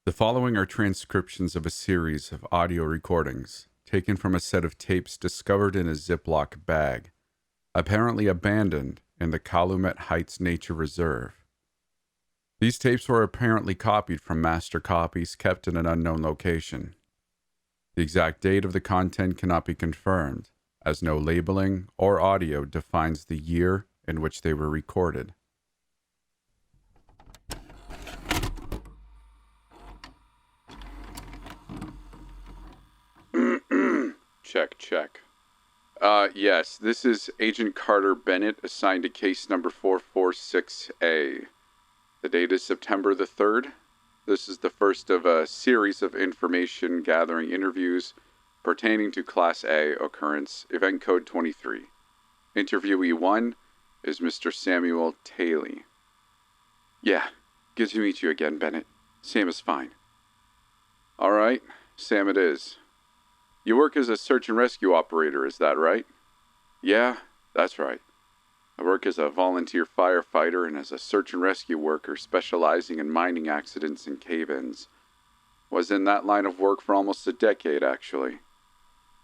The following are transcriptions of a series of audio recordings taken from a set of tapes discovered in a Ziploc bag, apparently abandoned in the Calumet Heights Nature Reserve. These tapes were apparently copied from master copies kept in an unknown location. The exact date of the content cannot be confirmed, as no labeling or audio defines the year in which they were recorded. Check. Yes, this is Agent Carter Bennett, assigned to case number 446A. The date is September the 3rd. This is the first of a series of information gathering interviews pertaining to Class A occurrence, event code 23. Interviewee 1 is Mr. Samuel Taylor. Yeah, good to meet you again, Bennett. Sam is fine. All right, Sam it is. You work as a search and rescue operator, is that right? Yeah, that's right. I work as a volunteer firefighter and as a search and rescue worker specializing in mining accidents and cave-ins. Was in that line of work for almost a decade, actually.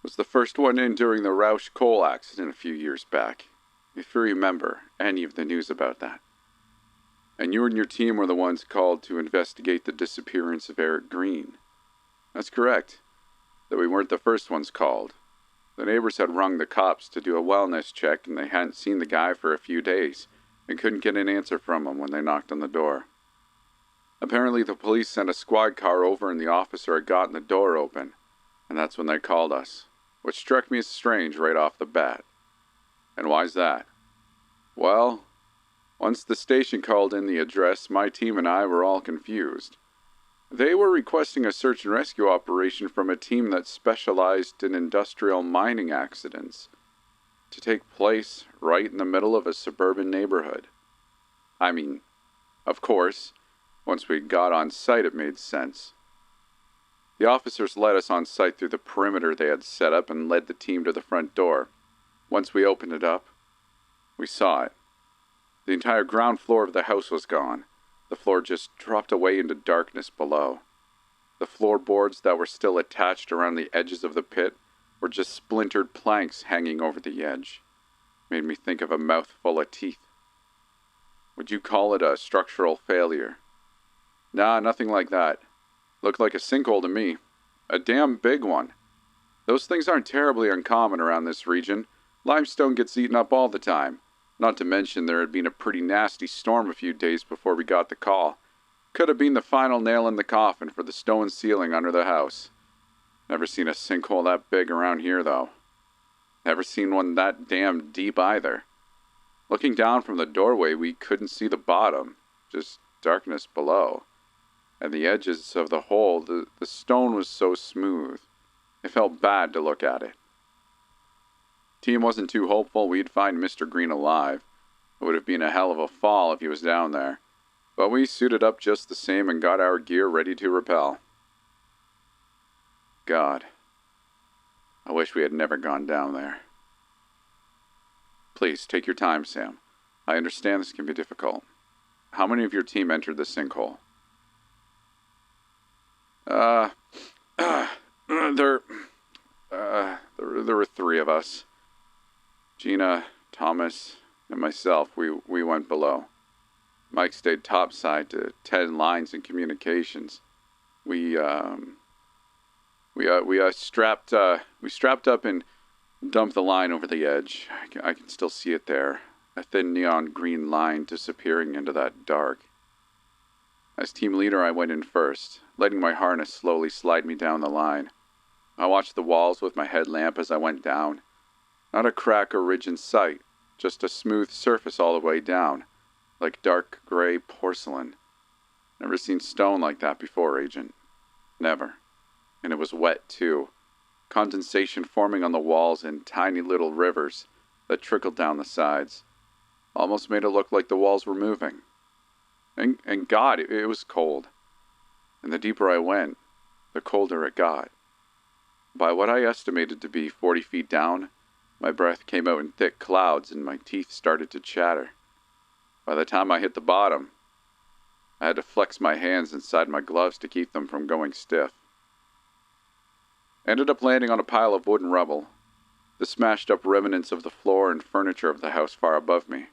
Was the first one in during the Roush coal accident a few years back, if you remember any of the news about that. And you and your team were the ones called to investigate the disappearance of Eric Green. That's correct. Though we weren't the first ones called. The neighbors had rung the cops to do a wellness check, and they hadn't seen the guy for a few days and couldn't get an answer from him when they knocked on the door. Apparently the police sent a squad car over and the officer had gotten the door open, and that's when they called us, which struck me as strange right off the bat. And why's that? Well, once the station called in the address, my team and I were all confused. They were requesting a search and rescue operation from a team that specialized in industrial mining accidents to take place right in the middle of a suburban neighborhood. I mean, of course, once we got on site it made sense. The officers led us on site through the perimeter they had set up and led the team to the front door. Once we opened it up, we saw it. The entire ground floor of the house was gone. The floor just dropped away into darkness below. The floorboards that were still attached around the edges of the pit were just splintered planks hanging over the edge. Made me think of a mouthful of teeth. Would you call it a structural failure? Nah, nothing like that. Looked like a sinkhole to me. A damn big one. Those things aren't terribly uncommon around this region. Limestone gets eaten up all the time. Not to mention there had been a pretty nasty storm a few days before we got the call. Could have been the final nail in the coffin for the stone ceiling under the house. Never seen a sinkhole that big around here, though. Never seen one that damn deep either. Looking down from the doorway, we couldn't see the bottom, just darkness below. And the edges of the hole, the stone was so smooth. It felt bad to look at it. Team wasn't too hopeful we'd find Mr. Green alive. It would have been a hell of a fall if he was down there. But we suited up just the same and got our gear ready to repel. God, I wish we had never gone down there. Please, take your time, Sam. I understand this can be difficult. How many of your team entered the sinkhole? There were 3 of us. Gina, Thomas, and myself, we went below. Mike stayed topside to 10 lines in communications. We strapped up and dumped the line over the edge. I can still see it there, a thin neon green line disappearing into that dark. As team leader, I went in first, letting my harness slowly slide me down the line. I watched the walls with my headlamp as I went down. Not a crack or ridge in sight, just a smooth surface all the way down, like dark gray porcelain. Never seen stone like that before, Agent. Never. And it was wet, too. Condensation forming on the walls in tiny little rivers that trickled down the sides. Almost made it look like the walls were moving. And God, it was cold. And the deeper I went, the colder it got. By what I estimated to be 40 feet down, my breath came out in thick clouds and my teeth started to chatter. By the time I hit the bottom, I had to flex my hands inside my gloves to keep them from going stiff. I ended up landing on a pile of wooden rubble, the smashed-up remnants of the floor and furniture of the house far above me.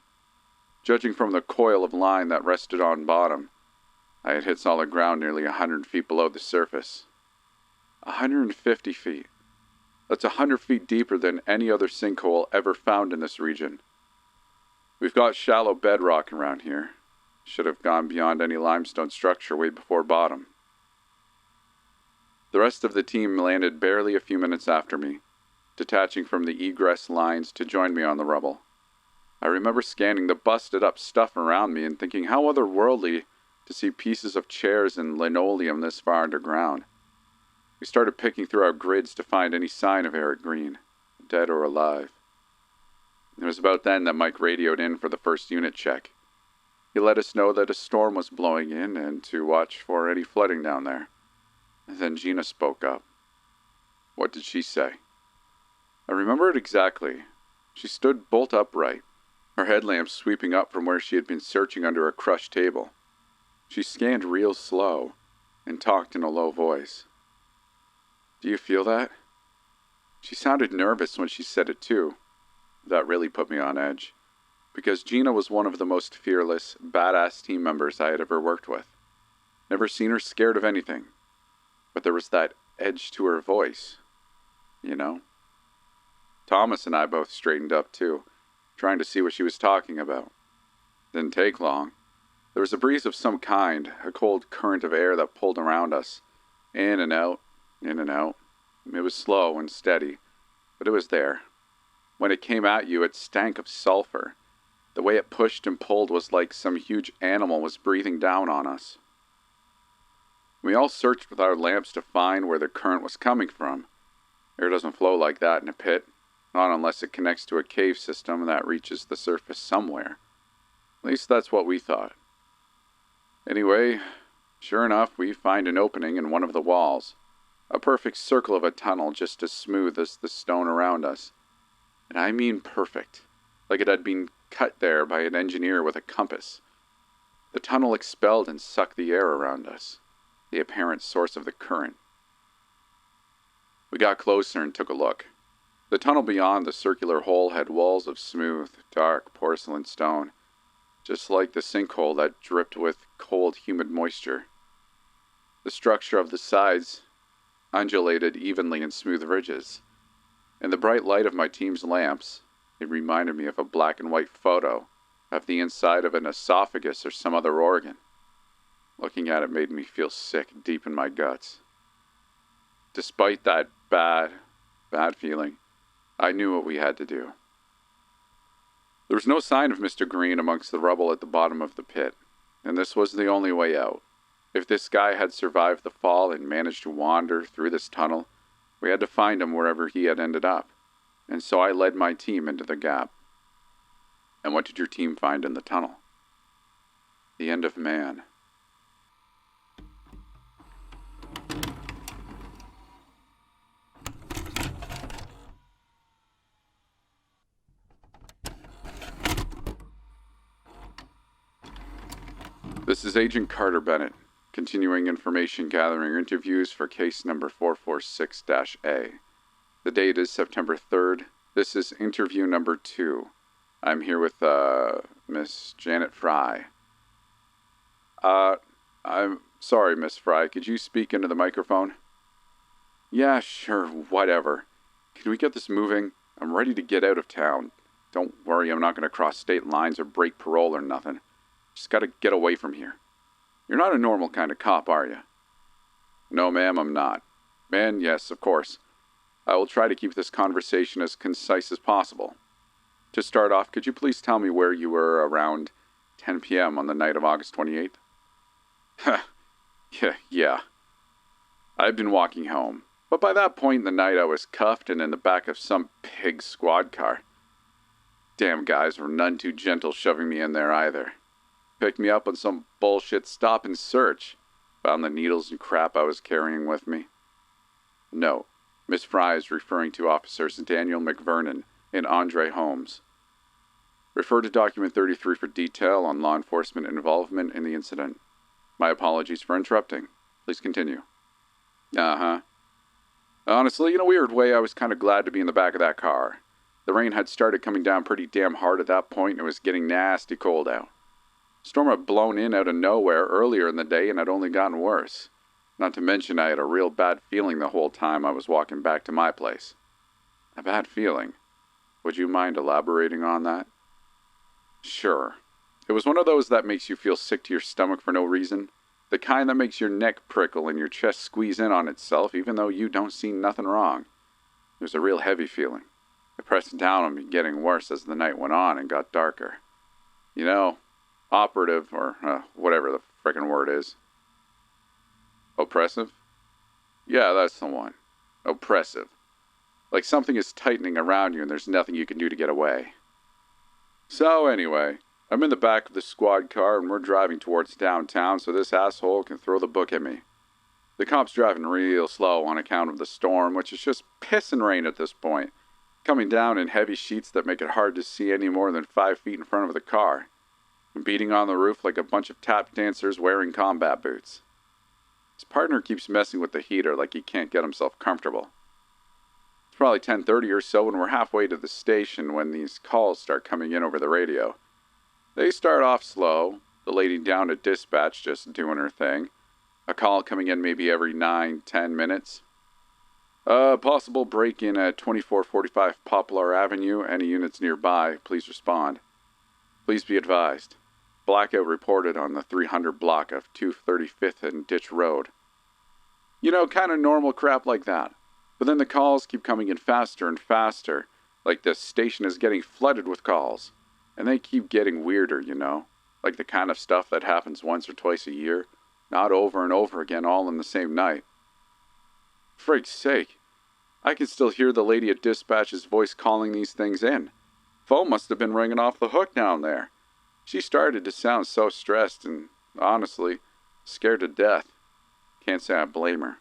Judging from the coil of line that rested on bottom, I had hit solid ground nearly 100 feet below the surface. 150 feet. That's 100 feet deeper than any other sinkhole ever found in this region. We've got shallow bedrock around here. Should have gone beyond any limestone structure way before bottom. The rest of the team landed barely a few minutes after me, detaching from the egress lines to join me on the rubble. I remember scanning the busted-up stuff around me and thinking how otherworldly to see pieces of chairs and linoleum this far underground. We started picking through our grids to find any sign of Eric Green, dead or alive. It was about then that Mike radioed in for the first unit check. He let us know that a storm was blowing in and to watch for any flooding down there. And then Gina spoke up. What did she say? I remember it exactly. She stood bolt upright, her headlamp sweeping up from where she had been searching under a crushed table. She scanned real slow and talked in a low voice. Do you feel that? She sounded nervous when she said it too. That really put me on edge, because Gina was one of the most fearless, badass team members I had ever worked with. Never seen her scared of anything, but there was that edge to her voice, you know? Thomas and I both straightened up too, trying to see what she was talking about. Didn't take long. There was a breeze of some kind, a cold current of air that pulled around us, in and out, in and out. It was slow and steady, but it was there. When it came at you, it stank of sulfur. The way it pushed and pulled was like some huge animal was breathing down on us. We all searched with our lamps to find where the current was coming from. Air doesn't flow like that in a pit, not unless it connects to a cave system that reaches the surface somewhere. At least that's what we thought. Anyway, sure enough, we find an opening in one of the walls. A perfect circle of a tunnel just as smooth as the stone around us. And I mean perfect, like it had been cut there by an engineer with a compass. The tunnel expelled and sucked the air around us, the apparent source of the current. We got closer and took a look. The tunnel beyond the circular hole had walls of smooth, dark porcelain stone, just like the sinkhole that dripped with cold, humid moisture. The structure of the sides undulated evenly in smooth ridges. In the bright light of my team's lamps, it reminded me of a black and white photo of the inside of an esophagus or some other organ. Looking at it made me feel sick deep in my guts. Despite that bad feeling, I knew what we had to do. There was no sign of Mr. Green amongst the rubble at the bottom of the pit, and this was the only way out. If this guy had survived the fall and managed to wander through this tunnel, we had to find him wherever he had ended up, and so I led my team into the gap. And what did your team find in the tunnel? The end of man. This is Agent Carter Bennett, continuing information gathering interviews for case number 446-A. The date is September 3rd. This is interview number 2. I'm here with, Miss Janet Fry. I'm sorry, Miss Fry. Could you speak into the microphone? Yeah, sure, whatever. Can we get this moving? I'm ready to get out of town. Don't worry, I'm not going to cross state lines or break parole or nothing. Just gotta get away from here. You're not a normal kind of cop, are you? No, ma'am, I'm not. Man, yes, of course. I will try to keep this conversation as concise as possible. To start off, could you please tell me where you were around 10 p.m. on the night of August 28th? Yeah. I'd been walking home, but by that point in the night I was cuffed and in the back of some pig squad car. Damn guys were none too gentle shoving me in there either. Picked me up on some bullshit stop and search. Found the needles and crap I was carrying with me. No, Miss Fry is referring to Officers Daniel McVernon and Andre Holmes. Refer to document 33 for detail on law enforcement involvement in the incident. My apologies for interrupting. Please continue. Uh-huh. Honestly, in a weird way, I was kind of glad to be in the back of that car. The rain had started coming down pretty damn hard at that point, and it was getting nasty cold out. The storm had blown in out of nowhere earlier in the day and had only gotten worse. Not to mention I had a real bad feeling the whole time I was walking back to my place. A bad feeling? Would you mind elaborating on that? Sure. It was one of those that makes you feel sick to your stomach for no reason. The kind that makes your neck prickle and your chest squeeze in on itself even though you don't see nothing wrong. It was a real heavy feeling. It pressed down on me, getting worse as the night went on and got darker. You know, operative, or whatever the frickin' word is. Oppressive? Yeah, that's the one. Oppressive. Like something is tightening around you and there's nothing you can do to get away. So anyway, I'm in the back of the squad car and we're driving towards downtown so this asshole can throw the book at me. The cop's driving real slow on account of the storm, which is just pissing rain at this point, coming down in heavy sheets that make it hard to see any more than 5 feet in front of the car, and beating on the roof like a bunch of tap dancers wearing combat boots. His partner keeps messing with the heater like he can't get himself comfortable. It's probably 10:30 or so and we're halfway to the station when these calls start coming in over the radio. They start off slow, the lady down at dispatch just doing her thing, a call coming in maybe every 9-10 minutes. Possible break-in at 2445 Poplar Avenue, any units nearby, please respond. Please be advised. Blackout reported on the 300 block of 235th and Ditch Road. You know, kind of normal crap like that. But then the calls keep coming in faster and faster, like the station is getting flooded with calls. And they keep getting weirder, you know, like the kind of stuff that happens once or twice a year, not over and over again all in the same night. Frig's sake, I can still hear the lady at dispatch's voice calling these things in. Phone must have been ringing off the hook down there. She started to sound so stressed and, honestly, scared to death. Can't say I blame her.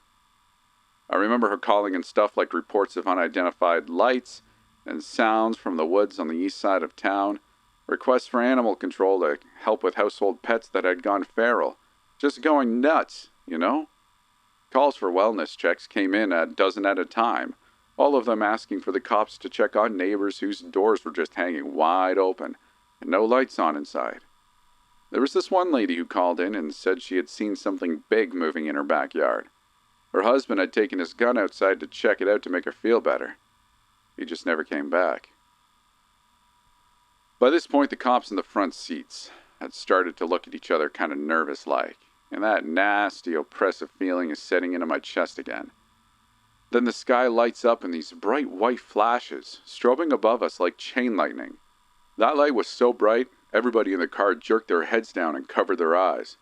I remember her calling in stuff like reports of unidentified lights and sounds from the woods on the east side of town, requests for animal control to help with household pets that had gone feral. Just going nuts, you know? Calls for wellness checks came in a dozen at a time, all of them asking for the cops to check on neighbors whose doors were just hanging wide open and no lights on inside. There was this one lady who called in and said she had seen something big moving in her backyard. Her husband had taken his gun outside to check it out to make her feel better. He just never came back. By this point, the cops in the front seats had started to look at each other kind of nervous-like, and that nasty, oppressive feeling is setting into my chest again. Then the sky lights up in these bright white flashes, strobing above us like chain lightning. That light was so bright, everybody in the car jerked their heads down and covered their eyes.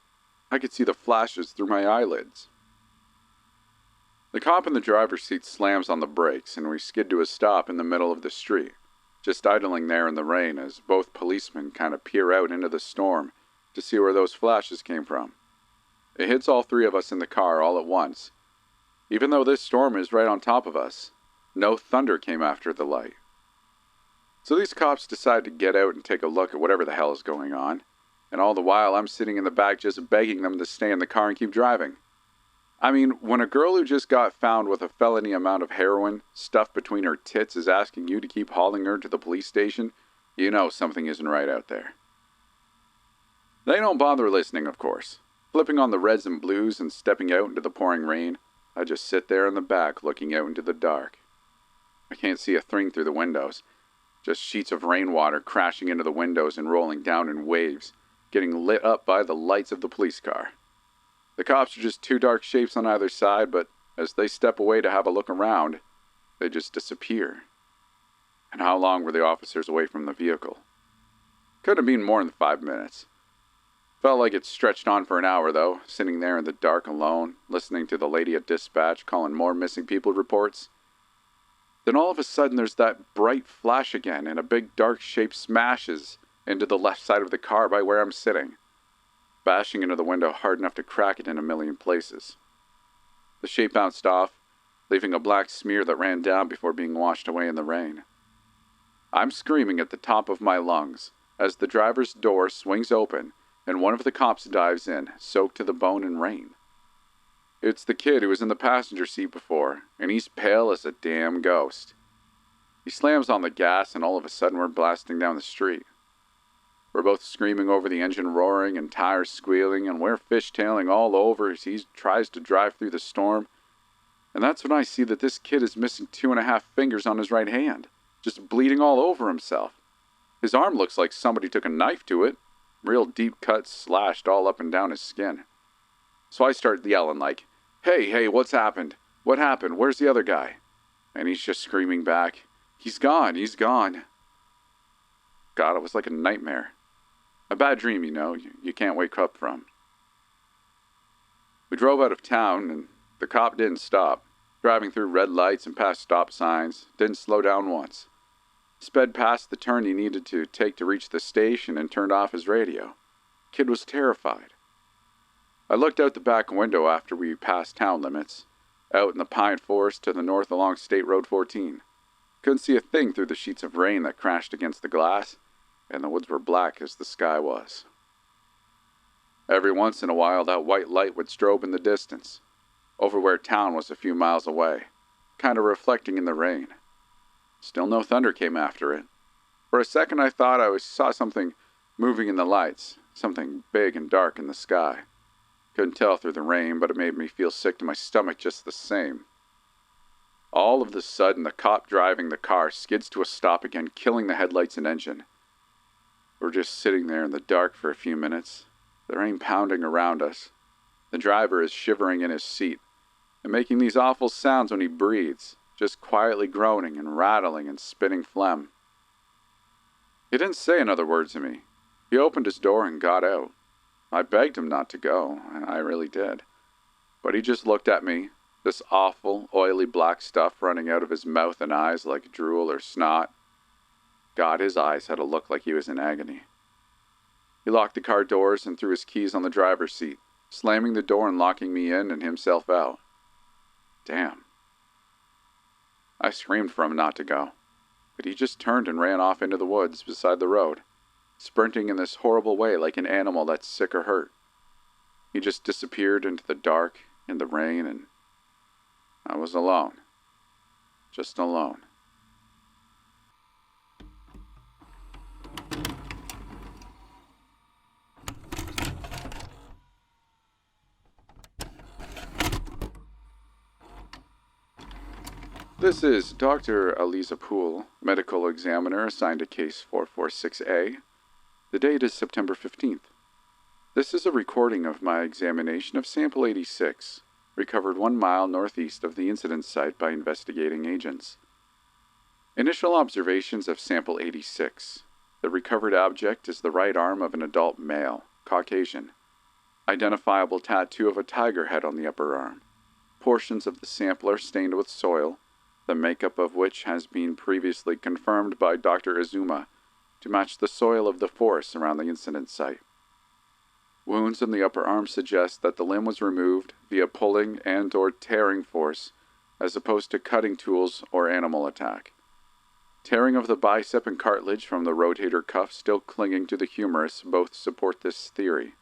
I could see the flashes through my eyelids. The cop in the driver's seat slams on the brakes, and we skid to a stop in the middle of the street, just idling there in the rain as both policemen kind of peer out into the storm to see where those flashes came from. It hits all three of us in the car all at once. Even though this storm is right on top of us, no thunder came after the light. So these cops decide to get out and take a look at whatever the hell is going on, and all the while I'm sitting in the back just begging them to stay in the car and keep driving. I mean, when a girl who just got found with a felony amount of heroin stuffed between her tits is asking you to keep hauling her to the police station, you know something isn't right out there. They don't bother listening, of course. Flipping on the reds and blues and stepping out into the pouring rain, I just sit there in the back looking out into the dark. I can't see a thing through the windows. Just sheets of rainwater crashing into the windows and rolling down in waves, getting lit up by the lights of the police car. The cops are just two dark shapes on either side, but as they step away to have a look around, they just disappear. And how long were the officers away from the vehicle? Could have been more than 5 minutes. Felt like it stretched on for an hour, though, sitting there in the dark alone, listening to the lady at dispatch calling more missing people reports. Then all of a sudden there's that bright flash again, and a big dark shape smashes into the left side of the car by where I'm sitting, bashing into the window hard enough to crack it in a million places. The shape bounced off, leaving a black smear that ran down before being washed away in the rain. I'm screaming at the top of my lungs as the driver's door swings open and one of the cops dives in, soaked to the bone in rain. It's the kid who was in the passenger seat before, and he's pale as a damn ghost. He slams on the gas, and all of a sudden we're blasting down the street. We're both screaming over the engine roaring and tires squealing, and we're fishtailing all over as he tries to drive through the storm. And that's when I see that this kid is missing 2.5 fingers on his right hand, just bleeding all over himself. His arm looks like somebody took a knife to it, real deep cuts slashed all up and down his skin. So I start yelling like, hey, what's happened? What happened? Where's the other guy? And he's just screaming back, he's gone. God, it was like a nightmare. A bad dream, you can't wake up from. We drove out of town, and the cop didn't stop, driving through red lights and past stop signs, didn't slow down once. Sped past the turn he needed to take to reach the station and turned off his radio. Kid was terrified. I looked out the back window after we passed town limits, out in the pine forest to the north along State Road 14. Couldn't see a thing through the sheets of rain that crashed against the glass, and the woods were black as the sky was. Every once in a while that white light would strobe in the distance, over where town was a few miles away, kind of reflecting in the rain. Still no thunder came after it. For a second I thought I saw something moving in the lights, something big and dark in the sky. Couldn't tell through the rain, but it made me feel sick to my stomach just the same. All of a sudden, the cop driving the car skids to a stop again, killing the headlights and engine. We're just sitting there in the dark for a few minutes, the rain pounding around us. The driver is shivering in his seat and making these awful sounds when he breathes, just quietly groaning and rattling and spitting phlegm. He didn't say another word to me. He opened his door and got out. I begged him not to go, and I really did. But he just looked at me, this awful, oily black stuff running out of his mouth and eyes like drool or snot. God, his eyes had a look like he was in agony. He locked the car doors and threw his keys on the driver's seat, slamming the door and locking me in and himself out. Damn. I screamed for him not to go, but he just turned and ran off into the woods beside the road, sprinting in this horrible way like an animal that's sick or hurt. He just disappeared into the dark, in the rain, and I was alone. Just alone. This is Dr. Aliza Poole, medical examiner assigned to case 446A. The date is September 15th. This is a recording of my examination of sample 86, recovered 1 mile northeast of the incident site by investigating agents. Initial observations of sample 86. The recovered object is the right arm of an adult male, Caucasian. Identifiable tattoo of a tiger head on the upper arm. Portions of the sample are stained with soil, the makeup of which has been previously confirmed by Dr. Izuma to match the soil of the forest around the incident site. Wounds in the upper arm suggest that the limb was removed via pulling and/or tearing force as opposed to cutting tools or animal attack. Tearing of the bicep and cartilage from the rotator cuff still clinging to the humerus both support this theory.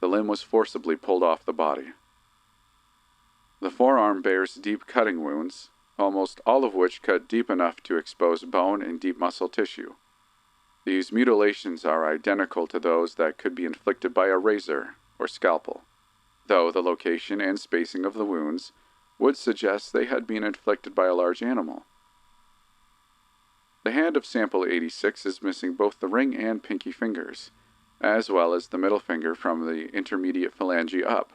The limb was forcibly pulled off the body. The forearm bears deep cutting wounds, almost all of which cut deep enough to expose bone and deep muscle tissue. These mutilations are identical to those that could be inflicted by a razor or scalpel, though the location and spacing of the wounds would suggest they had been inflicted by a large animal. The hand of sample 86 is missing both the ring and pinky fingers, as well as the middle finger from the intermediate phalange up.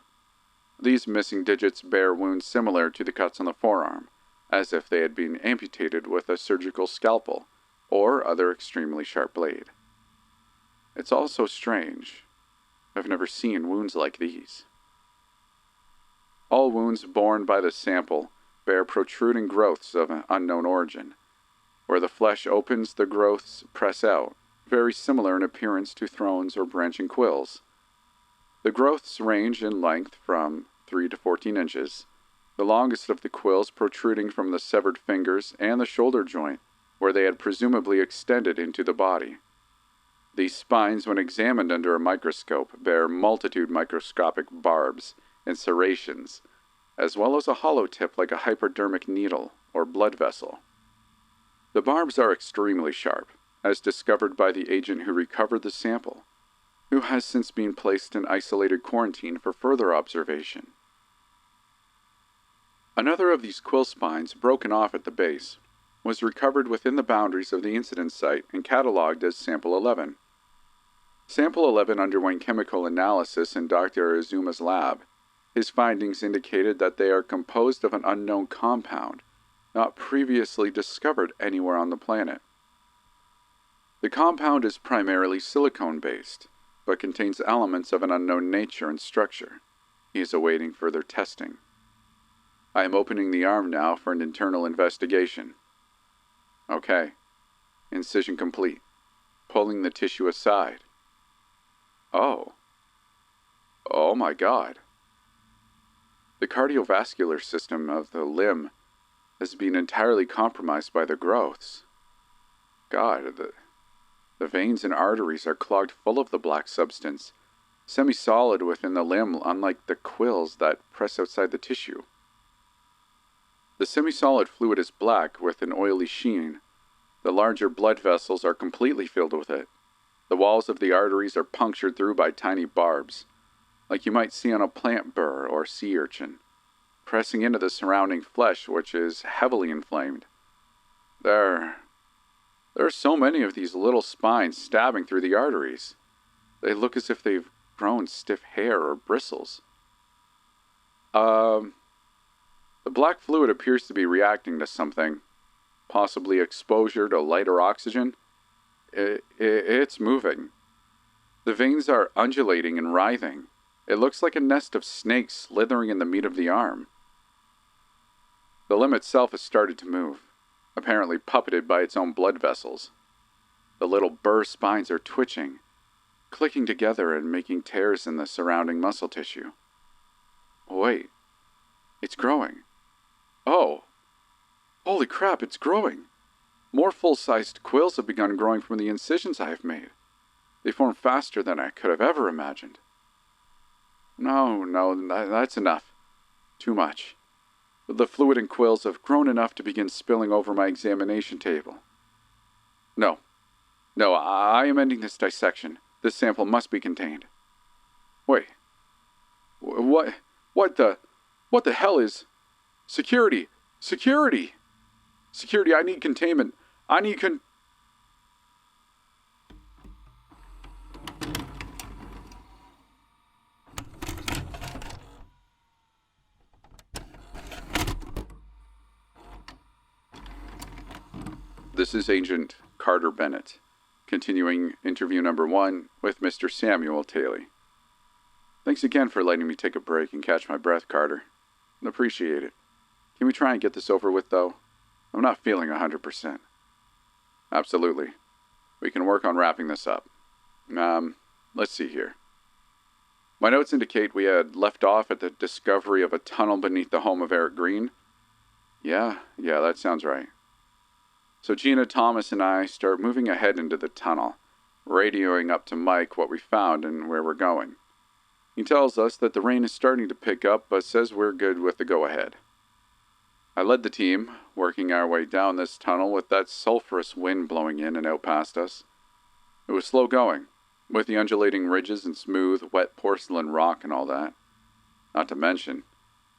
These missing digits bear wounds similar to the cuts on the forearm, as if they had been amputated with a surgical scalpel or other extremely sharp blade. It's also strange. I've never seen wounds like these. All wounds borne by the sample bear protruding growths of an unknown origin. Where the flesh opens, the growths press out, very similar in appearance to thrones or branching quills. The growths range in length from 3 to 14 inches, the longest of the quills protruding from the severed fingers and the shoulder joint, where they had presumably extended into the body. These spines, when examined under a microscope, bear multitude microscopic barbs and serrations, as well as a hollow tip like a hypodermic needle or blood vessel. The barbs are extremely sharp, as discovered by the agent who recovered the sample, who has since been placed in isolated quarantine for further observation. Another of these quill spines, broken off at the base, was recovered within the boundaries of the incident site and catalogued as Sample 11. Sample 11 underwent chemical analysis in Dr. Azuma's lab. His findings indicated that they are composed of an unknown compound, not previously discovered anywhere on the planet. The compound is primarily silicone-based, but contains elements of an unknown nature and structure. He is awaiting further testing. I am opening the arm now for an internal investigation. Okay. Incision complete. Pulling the tissue aside. Oh. Oh my God. The cardiovascular system of the limb has been entirely compromised by the growths. God, the veins and arteries are clogged full of the black substance, semi-solid within the limb, unlike the quills that press outside the tissue. The semi-solid fluid is black with an oily sheen. The larger blood vessels are completely filled with it. The walls of the arteries are punctured through by tiny barbs, like you might see on a plant burr or sea urchin, pressing into the surrounding flesh, which is heavily inflamed. There are so many of these little spines stabbing through the arteries. They look as if they've grown stiff hair or bristles. The black fluid appears to be reacting to something, possibly exposure to lighter oxygen. It's moving. The veins are undulating and writhing. It looks like a nest of snakes slithering in the meat of the arm. The limb itself has started to move, apparently puppeted by its own blood vessels. The little burr spines are twitching, clicking together and making tears in the surrounding muscle tissue. Wait, it's growing. Oh, holy crap, it's growing. More full-sized quills have begun growing from the incisions I have made. They form faster than I could have ever imagined. No, that's enough. Too much. The fluid and quills have grown enough to begin spilling over my examination table. No, I am ending this dissection. This sample must be contained. Wait. What the hell is... Security! Security! Security, I need containment. I need This is Agent Carter Bennett, continuing interview number 1 with Mr. Samuel Taylor. Thanks again for letting me take a break and catch my breath, Carter. I appreciate it. Can we try and get this over with, though? I'm not feeling 100%. Absolutely. We can work on wrapping this up. Let's see here. My notes indicate we had left off at the discovery of a tunnel beneath the home of Eric Green. Yeah, that sounds right. So Gina, Thomas, and I start moving ahead into the tunnel, radioing up to Mike what we found and where we're going. He tells us that the rain is starting to pick up, but says we're good with the go-ahead. I led the team, working our way down this tunnel with that sulphurous wind blowing in and out past us. It was slow going, with the undulating ridges and smooth, wet porcelain rock and all that. Not to mention,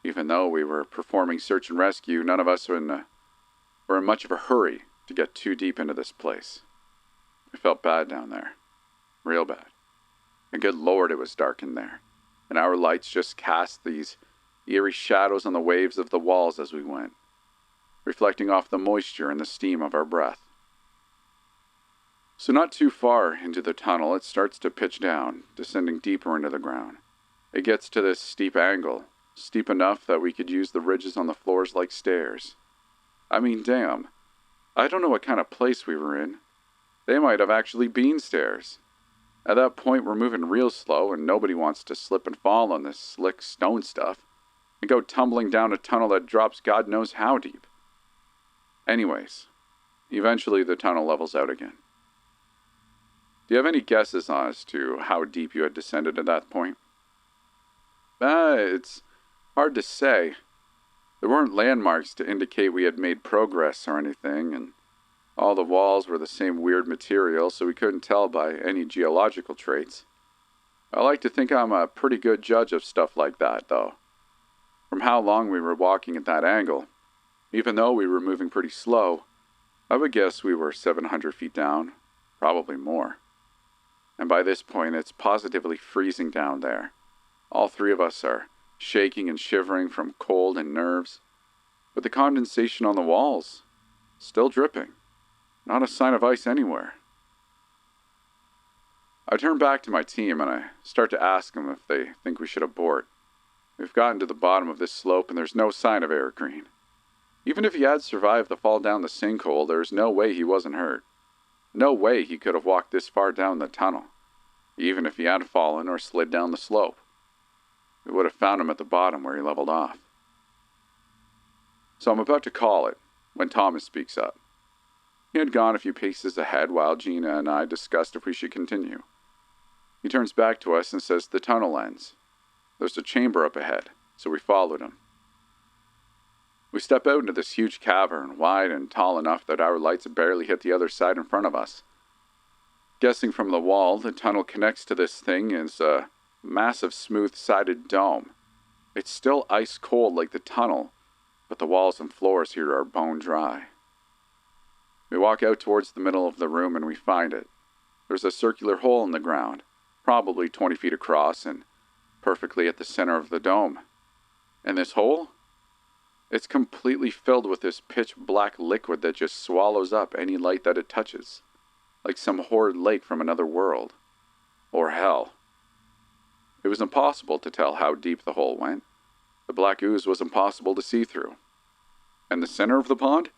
even though we were performing search and rescue, none of us were in much of a hurry to get too deep into this place. It felt bad down there. Real bad. And good Lord, it was dark in there, and our lights just cast these eerie shadows on the waves of the walls as we went, reflecting off the moisture and the steam of our breath. So not too far into the tunnel, it starts to pitch down, descending deeper into the ground. It gets to this steep angle, steep enough that we could use the ridges on the floors like stairs. I mean, damn. I don't know what kind of place we were in. They might have actually been stairs. At that point, we're moving real slow, and nobody wants to slip and fall on this slick stone stuff and go tumbling down a tunnel that drops God knows how deep. Anyways, eventually the tunnel levels out again. Do you have any guesses as to how deep you had descended at that point? It's hard to say. There weren't landmarks to indicate we had made progress or anything, and all the walls were the same weird material, so we couldn't tell by any geological traits. I like to think I'm a pretty good judge of stuff like that, though. From how long we were walking at that angle, even though we were moving pretty slow, I would guess we were 700 feet down, probably more. And by this point, it's positively freezing down there. All three of us are shaking and shivering from cold and nerves, but the condensation on the walls, still dripping. Not a sign of ice anywhere. I turn back to my team and I start to ask them if they think we should abort. We've gotten to the bottom of this slope and there's no sign of Eric Green. Even if he had survived the fall down the sinkhole, there's no way he wasn't hurt. No way he could have walked this far down the tunnel, even if he had fallen or slid down the slope. We would have found him at the bottom where he leveled off. So I'm about to call it when Thomas speaks up. He had gone a few paces ahead while Gina and I discussed if we should continue. He turns back to us and says the tunnel ends. There's a chamber up ahead, so we followed him. We step out into this huge cavern, wide and tall enough that our lights barely hit the other side in front of us. Guessing from the wall, the tunnel connects to this thing is a massive smooth-sided dome. It's still ice cold like the tunnel, but the walls and floors here are bone dry. We walk out towards the middle of the room and we find it. There's a circular hole in the ground, probably 20 feet across and perfectly at the center of the dome. And this hole? It's completely filled with this pitch-black liquid that just swallows up any light that it touches, like some horrid lake from another world. Or hell. It was impossible to tell how deep the hole went. The black ooze was impossible to see through. And the center of the pond?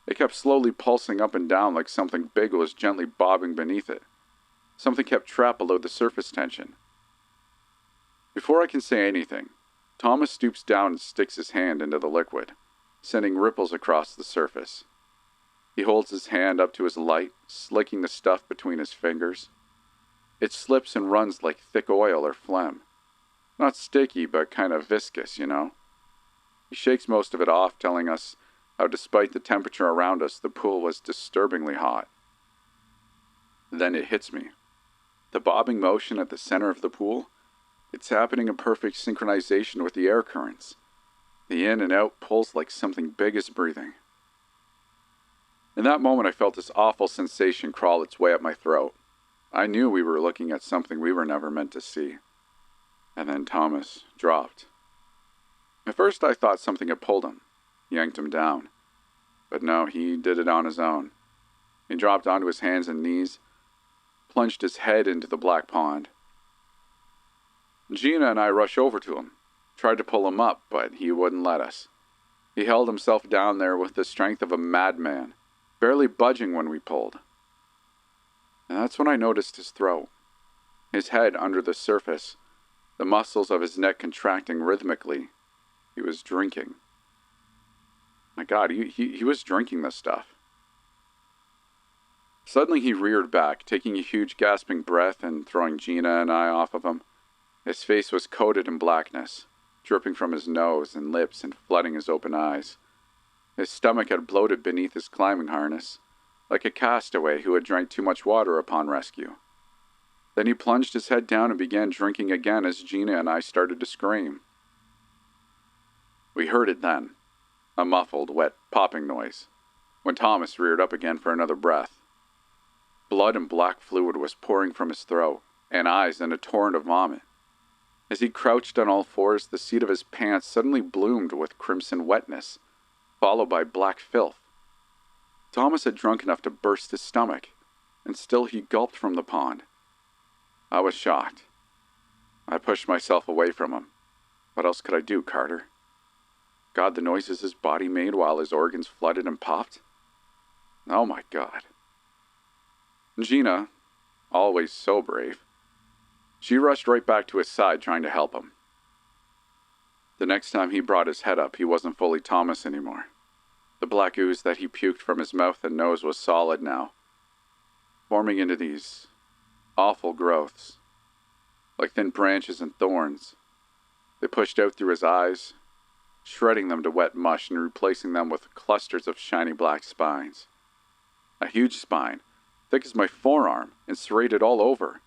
It kept slowly pulsing up and down like something big was gently bobbing beneath it. Something kept trapped below the surface tension. Before I can say anything, Thomas stoops down and sticks his hand into the liquid, sending ripples across the surface. He holds his hand up to his light, slicking the stuff between his fingers. It slips and runs like thick oil or phlegm. Not sticky, but kind of viscous, you know. He shakes most of it off, telling us how despite the temperature around us, the pool was disturbingly hot. Then it hits me. The bobbing motion at the center of the pool, it's happening in perfect synchronization with the air currents. The in and out pulls like something big is breathing. In that moment, I felt this awful sensation crawl its way up my throat. I knew we were looking at something we were never meant to see. And then Thomas dropped. At first, I thought something had pulled him, yanked him down. But no, he did it on his own. He dropped onto his hands and knees, plunged his head into the black pond. Gina and I rushed over to him, tried to pull him up, but he wouldn't let us. He held himself down there with the strength of a madman, barely budging when we pulled. And that's when I noticed his throat, his head under the surface, the muscles of his neck contracting rhythmically. He was drinking. My God, he was drinking this stuff. Suddenly he reared back, taking a huge gasping breath and throwing Gina and I off of him. His face was coated in blackness, dripping from his nose and lips and flooding his open eyes. His stomach had bloated beneath his climbing harness, like a castaway who had drank too much water upon rescue. Then he plunged his head down and began drinking again as Gina and I started to scream. We heard it then, a muffled, wet, popping noise, when Thomas reared up again for another breath. Blood and black fluid was pouring from his throat, and eyes in a torrent of vomit. As he crouched on all fours, the seat of his pants suddenly bloomed with crimson wetness, followed by black filth. Thomas had drunk enough to burst his stomach, and still he gulped from the pond. I was shocked. I pushed myself away from him. What else could I do, Carter? God, the noises his body made while his organs flooded and popped? Oh my God. Gina, always so brave, she rushed right back to his side trying to help him. The next time he brought his head up, he wasn't fully Thomas anymore. The black ooze that he puked from his mouth and nose was solid now, forming into these Awful growths, like thin branches and thorns. They pushed out through his eyes, shredding them to wet mush and replacing them with clusters of shiny black spines. A huge spine, thick as my forearm and serrated all over,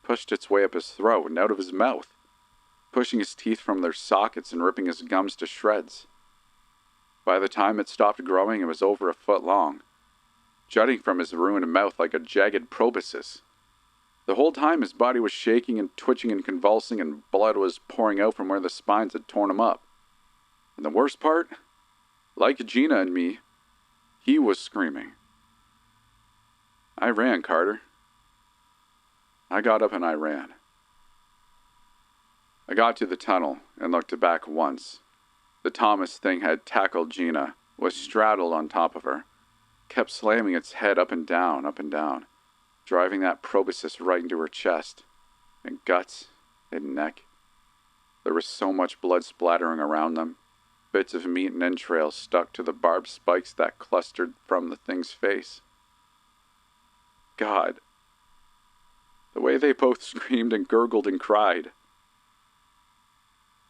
pushed its way up his throat and out of his mouth, pushing his teeth from their sockets and ripping his gums to shreds. By the time it stopped growing, it was over a foot long, jutting from his ruined mouth like a jagged proboscis. The whole time his body was shaking and twitching and convulsing, and blood was pouring out from where the spines had torn him up. And the worst part? Like Gina and me, he was screaming. I ran, Carter. I got up and I ran. I got to the tunnel and looked back once. The Thomas thing had tackled Gina, was straddled on top of her, kept slamming its head up and down, driving that proboscis right into her chest, and guts, and neck. There was so much blood splattering around them, bits of meat and entrails stuck to the barbed spikes that clustered from the thing's face. God, the way they both screamed and gurgled and cried.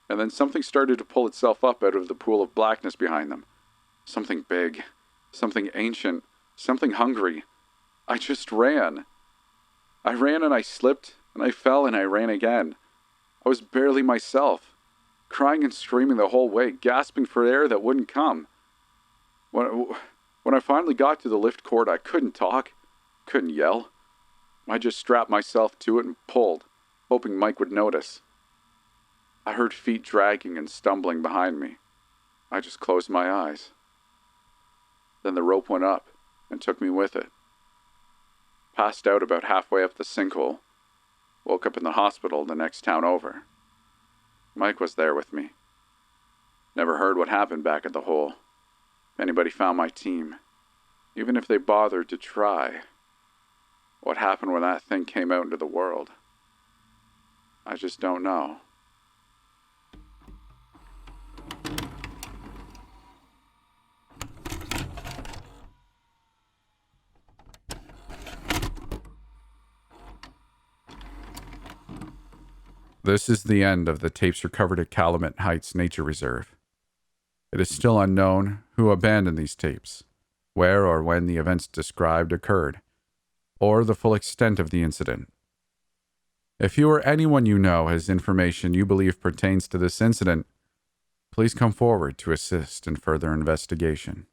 And then something started to pull itself up out of the pool of blackness behind them. Something big, something ancient, something hungry. I just ran. I ran and I slipped, and I fell and I ran again. I was barely myself, crying and screaming the whole way, gasping for air that wouldn't come. When I finally got to the lift cord, I couldn't talk, couldn't yell. I just strapped myself to it and pulled, hoping Mike would notice. I heard feet dragging and stumbling behind me. I just closed my eyes. Then the rope went up and took me with it. Passed out about halfway up the sinkhole. Woke up in the hospital the next town over. Mike was there with me. Never heard what happened back at the hole. If anybody found my team, even if they bothered to try, what happened when that thing came out into the world, I just don't know. This is the end of the tapes recovered at Calumet Heights Nature Reserve. It is still unknown who abandoned these tapes, where or when the events described occurred, or the full extent of the incident. If you or anyone you know has information you believe pertains to this incident, please come forward to assist in further investigation.